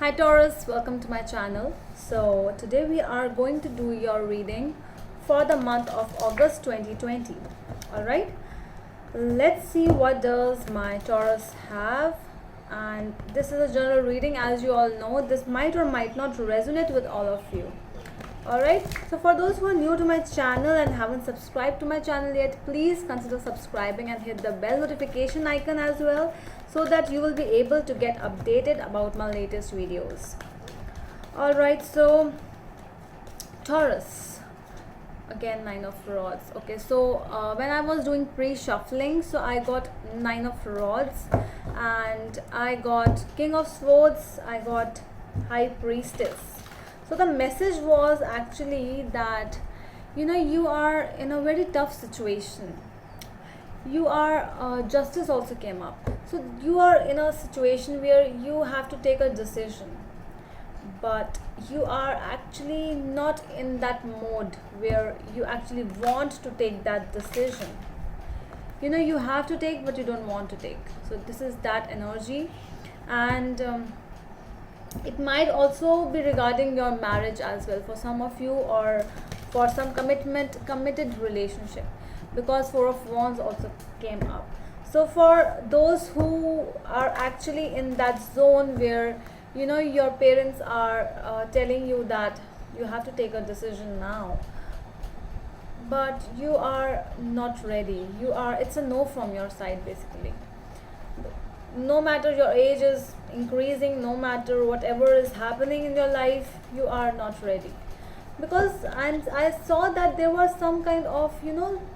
Hi Taurus, welcome to my channel. So today we are going to do your reading for the month of August 2020. Alright, let's see what does my Taurus have. And this is a general reading. As you all know, this might or might not resonate with all of you. Alright, so for those who are new to my channel and haven't subscribed to my channel yet, please consider subscribing and hit the bell notification icon as well, so that you will be able to get updated about my latest videos. Alright, so Taurus, again, Nine of Rods. Okay, so when I was doing pre-shuffling, so I got Nine of Rods and I got King of Swords, I got High Priestess. So the message was actually that you are in a very tough situation. You are justice also came up, so you are in a situation where you have to take a decision, but you are actually not in that mode where you actually want to take that decision. You have to take but you don't want to take. So this is that energy. And it might also be regarding your marriage as well for some of you, or for some committed relationship, because Four of Wands also came up. So for those who are actually in that zone where your parents are telling you that you have to take a decision now, but you are not ready, it's a no from your side basically. No matter your age is increasing, no matter whatever is happening in your life, you are not ready. Because I saw that there was some kind of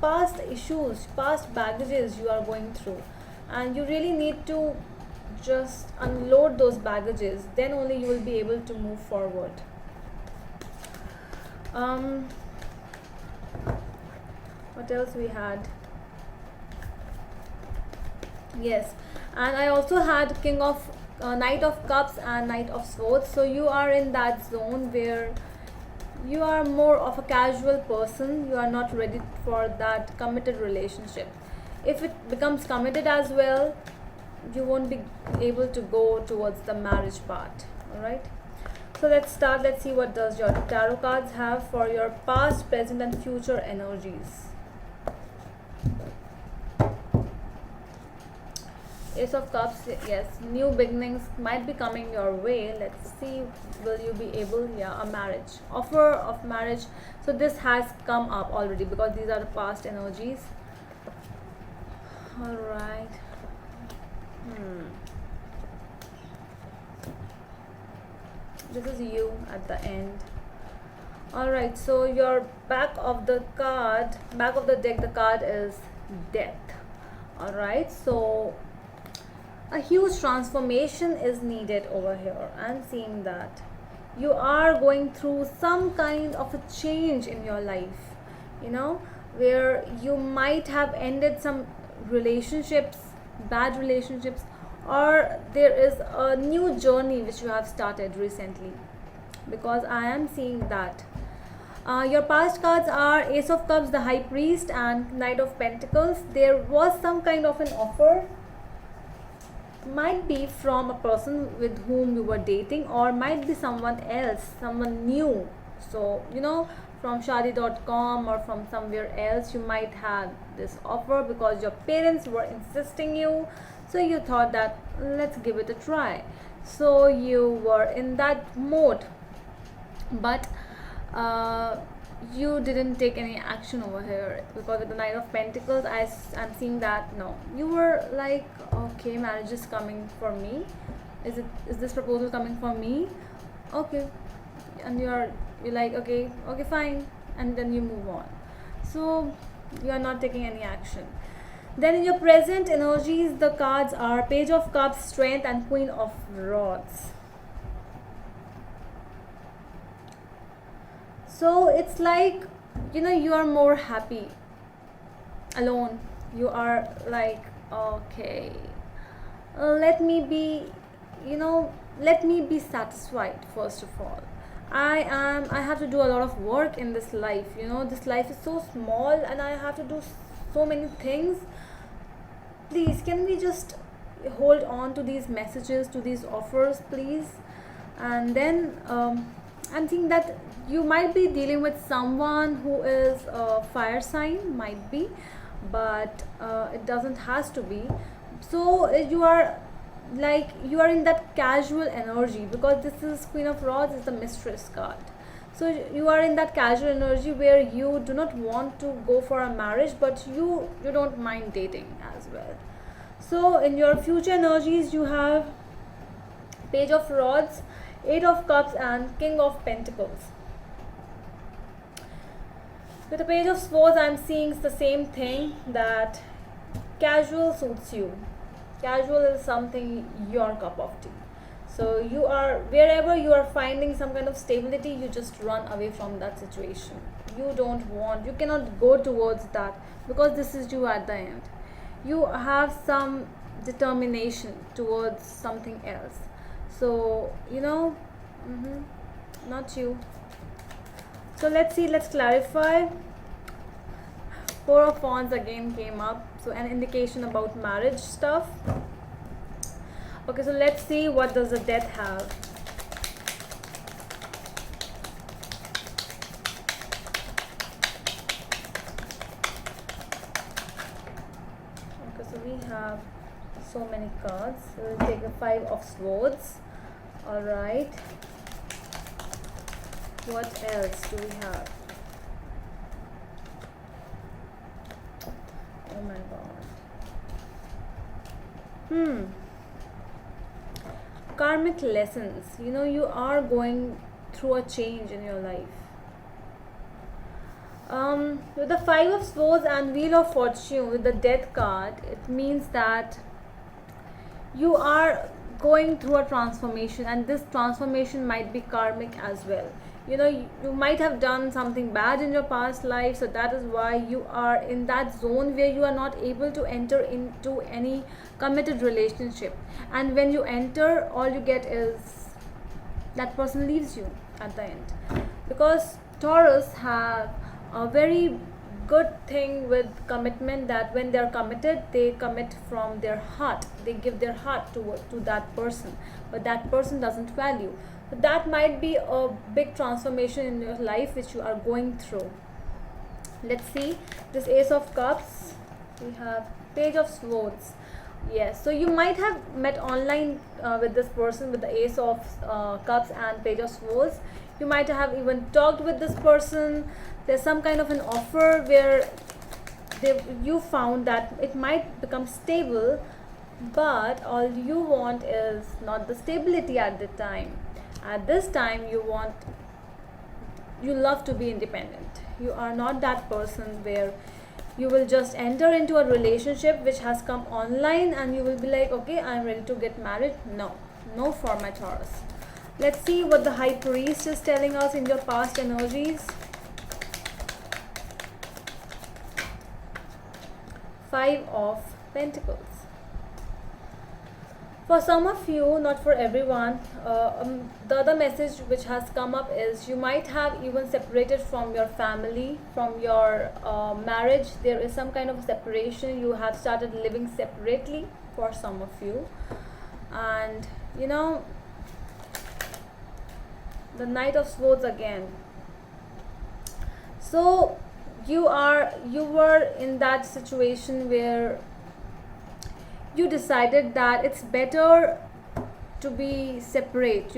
past issues, past baggages you are going through, and you really need to just unload those baggages. Then only you will be able to move forward. What else we had? Yes, and I also had Knight of Cups and Knight of Swords. So you are in that zone where you are more of a casual person. You are not ready for that committed relationship. If it becomes committed as well, you won't be able to go towards the marriage part. Alright, so let's start. Let's see what does your tarot cards have for your past, present and future energies. Ace of Cups, yes, new beginnings might be coming your way. Let's see, will you be able, a marriage, offer of marriage. So this has come up already because these are the past energies. All right. This is you at the end. All right, so your back of the deck, the card is Death. All right, so a huge transformation is needed over here. I'm seeing that you are going through some kind of a change in your life, where you might have ended some relationships, bad relationships, or there is a new journey which you have started recently, because I am seeing that. Your past cards are Ace of Cups, the High Priest and Knight of Pentacles. There was some kind of an offer, might be from a person with whom you were dating, or might be someone else, someone new. So from shadi.com or from somewhere else, you might have this offer because your parents were insisting you, so you thought that let's give it a try. So you were in that mode, but you didn't take any action over here, because with the Knight of Pentacles, I'm seeing that no, you were like, okay, marriage is coming for me, is this proposal coming for me, okay, and you're like, okay, fine, and then you move on. So you are not taking any action. Then in your present energies, the cards are Page of Cups, Strength and Queen of Rods. So it's like, you are more happy alone. You are like, okay, let me be satisfied. First of all, I have to do a lot of work in this life. This life is so small and I have to do so many things. Please, can we just hold on to these messages, to these offers, please? And then I'm thinking that you might be dealing with someone who is a fire sign, might be, but it doesn't has to be. So you are like, you are in that casual energy, because this is Queen of Rods is the mistress card. So you are in that casual energy where you do not want to go for a marriage, but you don't mind dating as well. So in your future energies, you have Page of Rods, Eight of Cups, and King of Pentacles. With the Page of Swords, I'm seeing the same thing, that casual suits you. Casual is something your cup of tea. So you are, wherever you are finding some kind of stability, you just run away from that situation. You don't want, you cannot go towards that, because this is you at the end. You have some determination towards something else. So not you. So let's see, let's clarify. Four of Wands again came up, so an indication about marriage stuff. Okay, so let's see, what does the Death have? Okay, so we have so many cards. So we'll take the Five of Swords. All right. What else do we have? Oh my god. Karmic lessons. You are going through a change in your life. With the Five of Swords and Wheel of Fortune, with the Death card, it means that you are going through a transformation, and this transformation might be karmic as well. You might have done something bad in your past life, so that is why you are in that zone where you are not able to enter into any committed relationship. And when you enter, all you get is that person leaves you at the end, because Taurus have a very good thing with commitment, that when they are committed, they commit from their heart. They give their heart to that person, but that person doesn't value. So that might be a big transformation in your life which you are going through. Let's see this Ace of Cups. We have Page of Swords. Yes, so you might have met online with this person with the Ace of Cups and Page of Swords. You might have even talked with this person. There's some kind of an offer where you found that it might become stable, but all you want is not the stability at the time. At this time, you love to be independent. You are not that person where you will just enter into a relationship which has come online and you will be like, okay, I'm ready to get married. No for my Taurus. Let's see what the High Priest is telling us in your past energies. Five of Pentacles. For some of you, not for everyone, the other message which has come up is you might have even separated from your family, from your marriage. There is some kind of separation. You have started living separately for some of you. And the Knight of Swords again. So you were in that situation where you decided that it's better to be separate,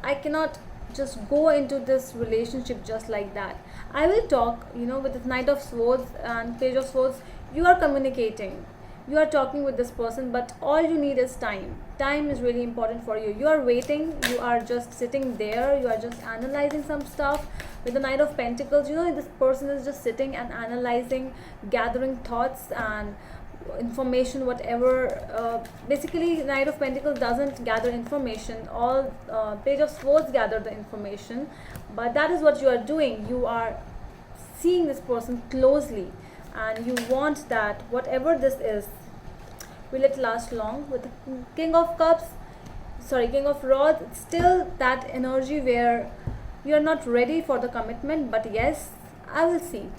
I cannot just go into this relationship just like that. I will talk, with the Knight of Swords and Page of Swords, you are communicating, you are talking with this person, but all you need is time. Time is really important for you. You are waiting, you are just sitting there, you are just analyzing some stuff. With the Knight of Pentacles, this person is just sitting and analyzing, gathering thoughts and information, whatever. Basically, Knight of Pentacles doesn't gather information. All Page of Swords gather the information, but that is what you are doing. You are seeing this person closely, and you want that whatever this is, will it last long? With the King of Rods, it's still that energy where you are not ready for the commitment, but yes, I will see.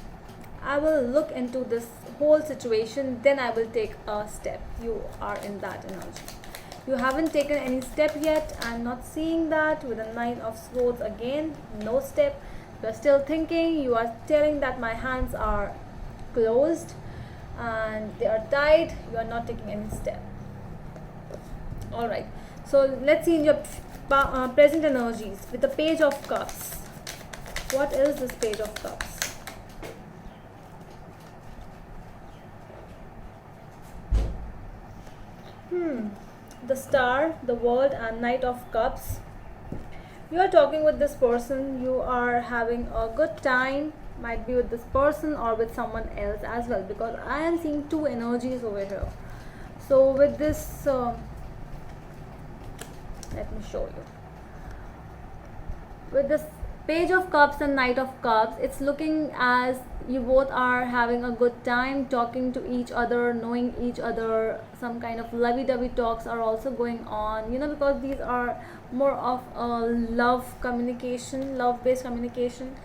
I will look into this whole situation, then I will take a step. You are in that energy. You haven't taken any step yet. I'm not seeing that. With the Nine of Swords again, no step. You're still thinking. You are telling that my hands are closed and they are tied. You are not taking any step. All right, so let's see in your present energies with the Page of Cups. What is this Page of Cups? The Star, the World, and Knight of Cups. You are talking with this person. You are having a good time. Might be with this person or with someone else as well, because I am seeing two energies over here. So with this let me show you. With this Page of Cups and Knight of Cups, it's looking as you both are having a good time, talking to each other, knowing each other. Some kind of lovey-dovey talks are also going on, you know, because these are more of a love communication, love-based communication,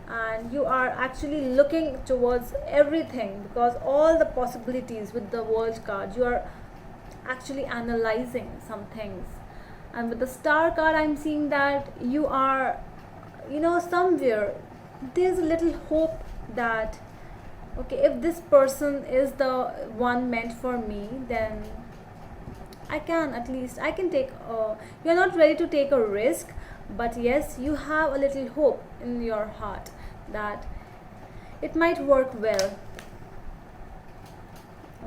and you are actually looking towards everything, because all the possibilities with the World card, you are actually analyzing some things. And with the Star card, I'm seeing that you are, you know, somewhere there's a little hope that, okay, if this person is the one meant for me, then I can take you're not ready to take a risk, but yes, you have a little hope in your heart that it might work well.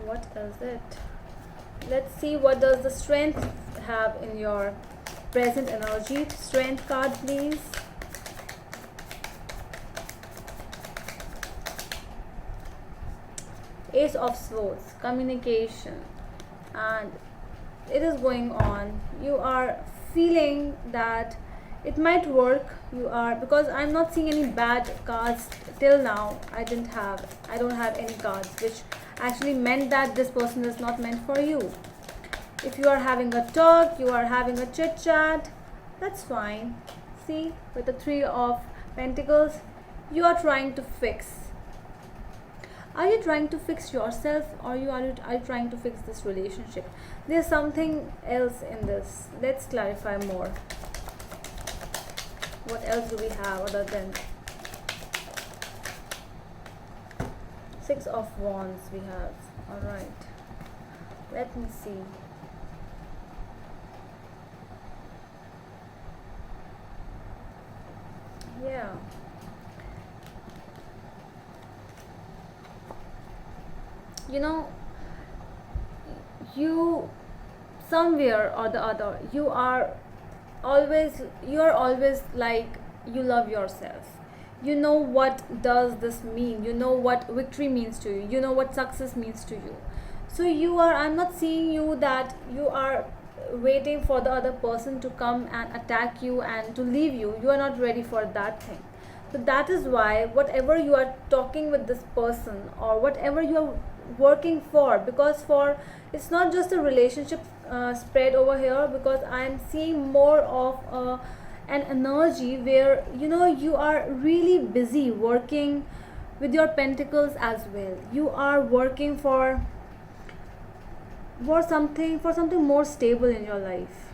What is it? Let's see, what does the Strength have in your present energy? Strength card, please. Ace of Swords, communication, and it is going on. You are feeling that it might work. You are, because I'm not seeing any bad cards till now. I don't have any cards which actually meant that this person is not meant for you. If you are having a talk, you are having a chit chat, that's fine. See, with the Three of Pentacles, you are trying to fix. Are you trying to fix yourself, or are you trying to fix this relationship? There's something else in this. Let's clarify more. What else do we have other than Six of Wands we have? All right, let me see. Yeah, you know, you somewhere or the other, you are always like, you love yourself. You know what does this mean. You know what victory means to you. You know what success means to you. So I'm not seeing you that you are waiting for the other person to come and attack you and to leave you. You are not ready for that thing. So that is why whatever you are talking with this person, or whatever you are working for, because it's not just a relationship spread over here, because I am seeing more of an energy where, you know, you are really busy working with your pentacles as well. You are working for something more stable in your life.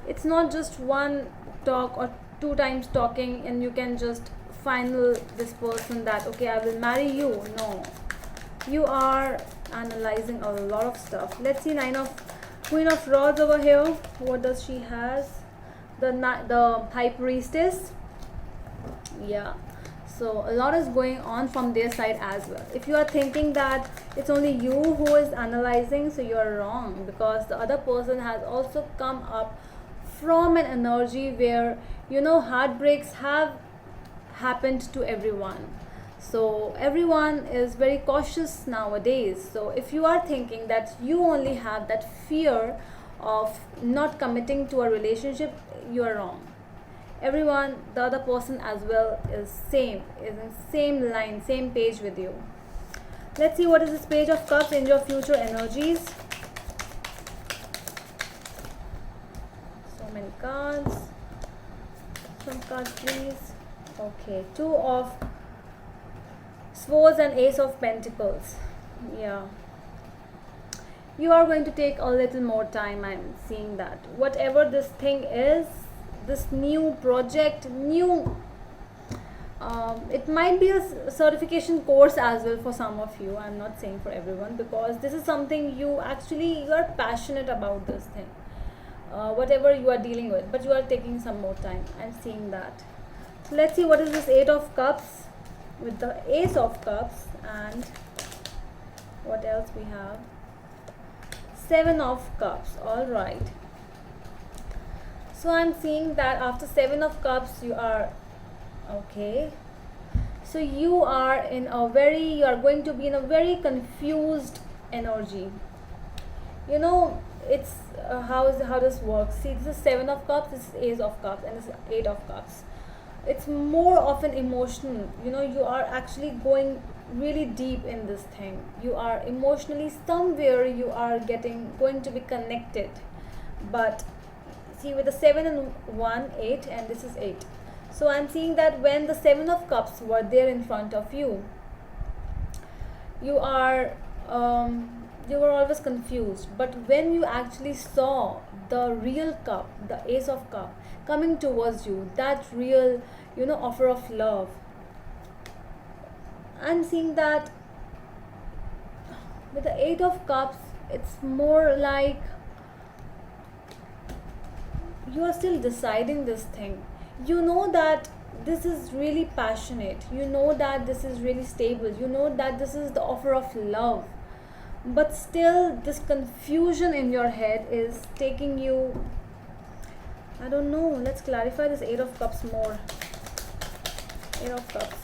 It's not just one talk or two times talking and you can just final this person that, okay, I will marry you. No, you are analyzing a lot of stuff. Let's see, Queen of Rods over here. What does she has? The High Priestess. Yeah, so a lot is going on from their side as well. If you are thinking that it's only you who is analyzing, so you are wrong, because the other person has also come up from an energy where, you know, heartbreaks have happened to everyone. So everyone is very cautious nowadays. So if you are thinking that you only have that fear of not committing to a relationship, you are wrong. Everyone, the other person as well, is in same line, same page with you. Let's see what is this Page of Cups in your future energies. So many cards. Some cards, please. Okay, Two of Swords and Ace of Pentacles. Yeah, you are going to take a little more time. I'm seeing that whatever this thing is, this new project, new it might be a certification course as well for some of you. I'm not saying for everyone, because this is something you are passionate about this thing, whatever you are dealing with, but you are taking some more time. I'm seeing that. So let's see what is this Eight of Cups with the Ace of Cups, and what else we have. Seven of Cups. All right, so I'm seeing that after Seven of Cups you are okay. So you are going to be in a very confused energy. You know, it's how this works. See, this is Seven of Cups, this is Ace of Cups, and this is Eight of Cups. It's more of an emotional, you are actually going really deep in this thing. You are emotionally somewhere, you are going to be connected. But see, with the 7 and 1, 8, and this is 8. So I'm seeing that when the Seven of Cups were there in front of you, you were always confused. But when you actually saw the real cup, the Ace of Cup coming towards you, that real, offer of love, I'm seeing that with the Eight of Cups, it's more like you are still deciding this thing. You know that this is really passionate, you know that this is really stable, you know that this is the offer of love, but still this confusion in your head is taking you, I don't know. Let's clarify this Eight of Cups more. Eight of Cups.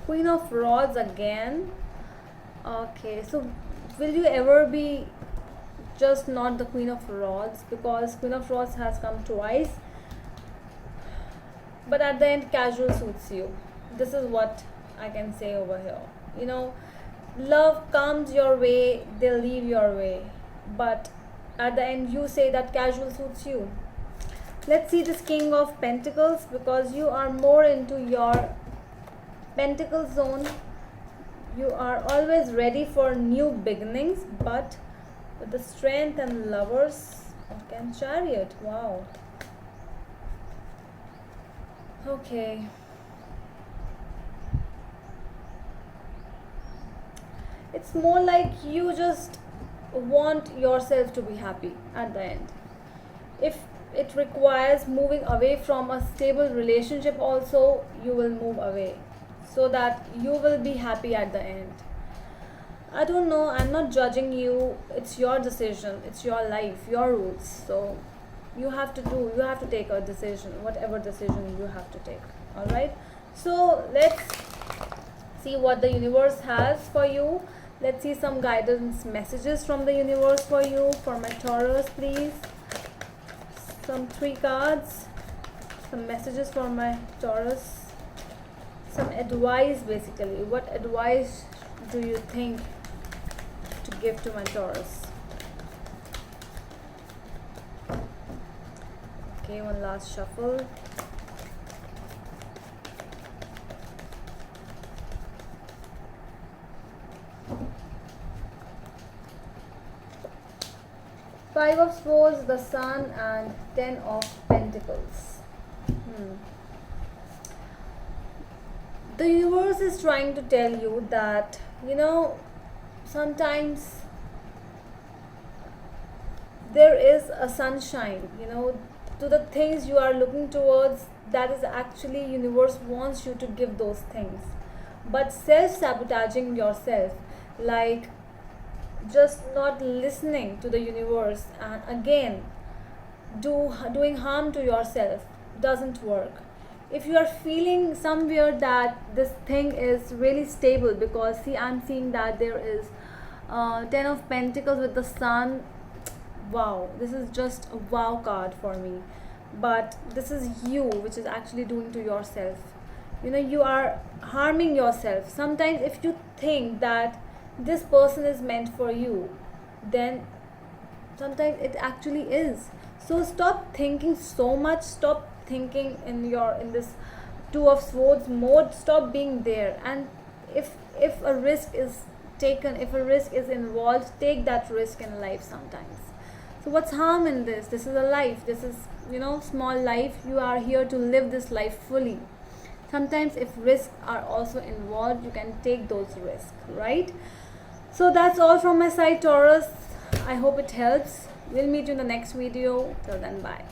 Queen of Rods again. Okay, so will you ever be just not the Queen of Rods? Because Queen of Rods has come twice, but at the end casual suits you. This is what I can say over here. Love comes your way, they'll leave your way, but at the end you say that casual suits you. Let's see this King of Pentacles, because you are more into your Pentacle zone. You are always ready for new beginnings, but with the Strength and Lovers, okay, and Chariot. Wow. Okay. It's more like you just want yourself to be happy at the end. If it requires moving away from a stable relationship also, you will move away, so that you will be happy at the end. I don't know, I'm not judging you. It's your decision, it's your life, your rules. So you have to take a decision, whatever decision you have to take. Alright, so let's see what the universe has for you. Let's see some guidance messages from the universe for you, for my Taurus, please. Some 3 cards, some messages for my Taurus, some advice basically. What advice do you think to give to my Taurus? Okay, one last shuffle. Five of Swords, the Sun, and 10 of Pentacles. The universe is trying to tell you that, sometimes there is a sunshine, to the things you are looking towards. That is actually universe wants you to give those things. But self-sabotaging yourself, like just not listening to the universe and again doing harm to yourself, doesn't work. If you are feeling somewhere that this thing is really stable, because see, I'm seeing that there is 10 of Pentacles with the Sun. Wow, this is just a wow card for me. But this is you which is actually doing to yourself. You are harming yourself. Sometimes if you think that this person is meant for you, then sometimes it actually is. So stop thinking so much. Stop thinking in this Two of Swords mode, stop being there. And if a risk is taken, if a risk is involved, take that risk in life sometimes. So what's harm in this? This is a life. This is, small life. You are here to live this life fully. Sometimes if risks are also involved, you can take those risks, right? So that's all from my side, Taurus. I hope it helps. We'll meet you in the next video. Till then, bye.